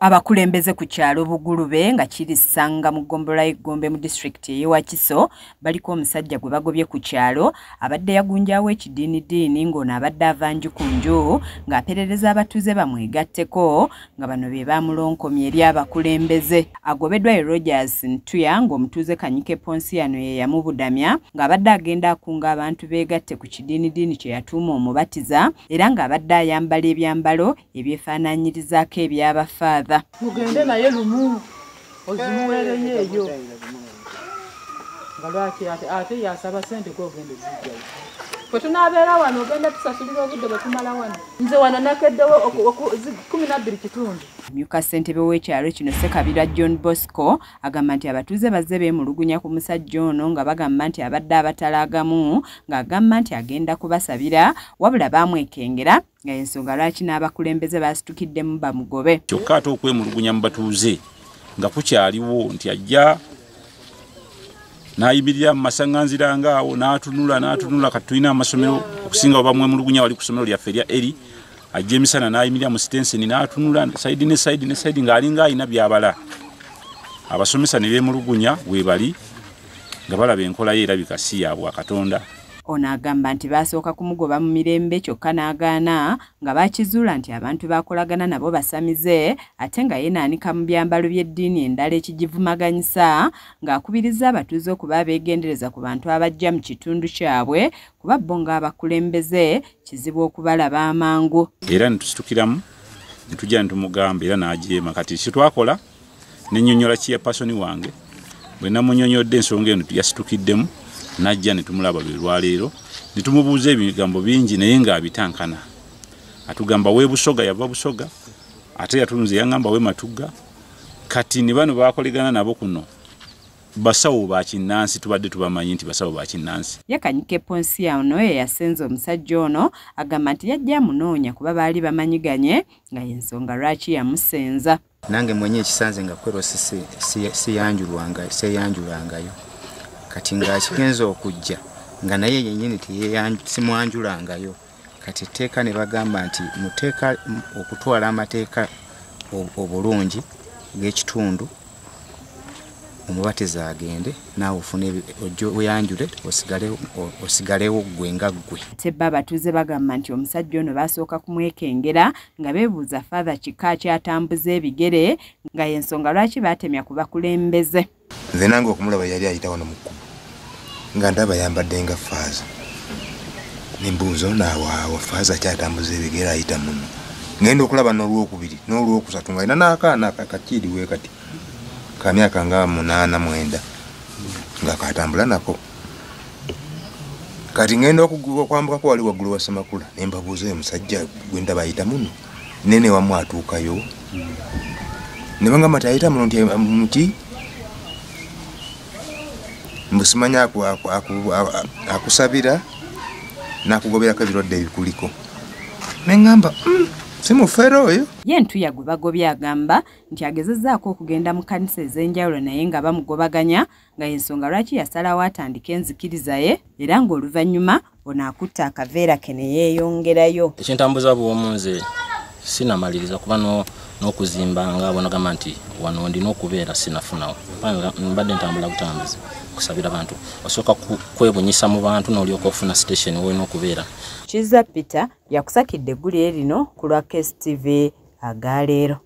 Abakulembeze ku kyalo Bugulube nga kiri Ssanga mu ggombolola y'Egombe mu district y'e Wakiso baliko omusajja gwe bagobye ku kyalo abadde yagunjaawo ekidiinidiini ng'ono abadde ava nju ku nju ng'aperereza abatuuze bamwegatteko nga bano be baamulonkomye eri abakulembeze. Agobeddwa ye Rogers Ntuya ng'omutuuze Kanyike Ponsiano ye yamubudamya ng'abadde agenda akunga abantu beegatte ku kidiinidiini kye yatuuma omubatiza era ng'abadde ayambala ebyambalo ebyefaanaanyirizaako eby'abafaadha. Mugende naye lumu ozimuweereyo eyo nga lwaki ate yasaba sente gwogende zijjayo bwe tunaabeera wano ogenda tusasulira obudde bwe tumala wano nze wano nakeddewo 12 kitundu. Myuka ssentebe w'ekyalo kino Ssekabirwa John Bosco agamba nti abatuuze bazze beemulugunya ku musajja ono nga bagamba nti abadde abatalaagamu ng'agamba nti agenda kubasabira wabula baamwekengera nga ensonga lwaki n'abakulembeze baasitukiddemu bamugobe. Kyokka ate okwemulugunya mu batuuze nga kukyaliwo nti ajja n'ayimirira mu masaŋŋanzira ng'awo n'atunula kati tulina amasomero okusinga oba mwemulugunya wali ku ssomero lyaffe erya eri ajja emisana n'ayimirira mu sitenseni n'atunula sayidi ne sayidi ng'alinga alina byabala. Abasomesa ne beemulugunya weebali nga balaba enkola ye erabika si ya Bwakatonda. Ono agamba nti baasooka kumugoba mu mirembe kyokka n'agaana nga bakizuula nti abantu baakolagana nabo basamize ate nga yeenaanika mu byambalo by'eddiini endala ekigivumaganyisa ng'akubiriza abatuuze okuba abeegendereza ku bantu abajja mu kitundu kyabwe kuba bo ng'abakulembeze kizibu okubalaba amangu. Era netusitukiramu ne tujja ne tumugamba era n'ajeema kati kitwakola ne nnyonnyola chairpersoni wange bwe namunnyonnyodde ensonga eno yasitukiddemu najja ne tumulaba lwe lwaleero ne tumubuuza ebigambo bingi naye ng'abitankana. Atugamba we Busoga yava Busoga ate yatunze yaŋŋamba we Matugga kati ne bano baakolegana nabo kuno basawo ba kinnansi tubadde tubamanyi nti basawo ba kinnansi. Ye Kanyike Ponsiano ye yasenza omusajja ono agamba nti yajja amunoonya kuba baali bamanyiganye nga y'ensonga lwaki yamusenza. Nange mwenye ekisanze nga kwero seyanjulangayo kati ng'akigenza okujja nga naye yennyini simwanjulangayo kati etteeka ne bagamba nti muteeka okutwala amateeka obulungi g'ekitundu omubatiza agende naawe ofune oyanjule osigalewo ggwe nga ggwe. Tebba abatuuze bagamba nti omusajja ono baasooka kumwekengera nga beebuuza faatha kika kyatambuza ebigere nga y'ensonga lwaki baatemya ku bakulembeze. Nze nange okumulaba yali ayita wano mu kkubo nga ndaba yambadde nga faaza nembuuza naawe faaza kyatambuza ebigere ayita muno ngenda okulaba n'olwokubiri n'olwokusatu nga alina n'akaana kakiiriwe kati ka myaka nga 8-9 nga katambula nako kati ngenda okwambukako wali waggulu wa Ssemakula ne mbabuuza oyo musajja gwe ndaba ayita muno nene wamu atuukayo ne bangamba nti ayita muno nti mbusimanya akusabira n'akugoberako ebirwadde ebikuliko neŋŋamba simufeero oyo. Ye Ntuya gwe bagobye agamba nti agezezzaako okugenda mu kkanisa ez'enjawulo naye nga bamugobaganya nga y'ensonga lwaki yasalawo atandika enzikiriza ye era ng'oluvannyuma ono akutte akaveera ke ne yeeyongerayo. Ekintambuza bw'omu nze sinamaliriza kuba n'okuzimba nga bonagamba nti wano ndina okubeera sinafunawo mbadde ntambula butambuzi kusabira abantu osooka kwebunyisa mu bantu n'olyoka ofuna station wolina okubeera. Kizza Peter yakusakidde eggulire lino ku lwa KSTV agaleero.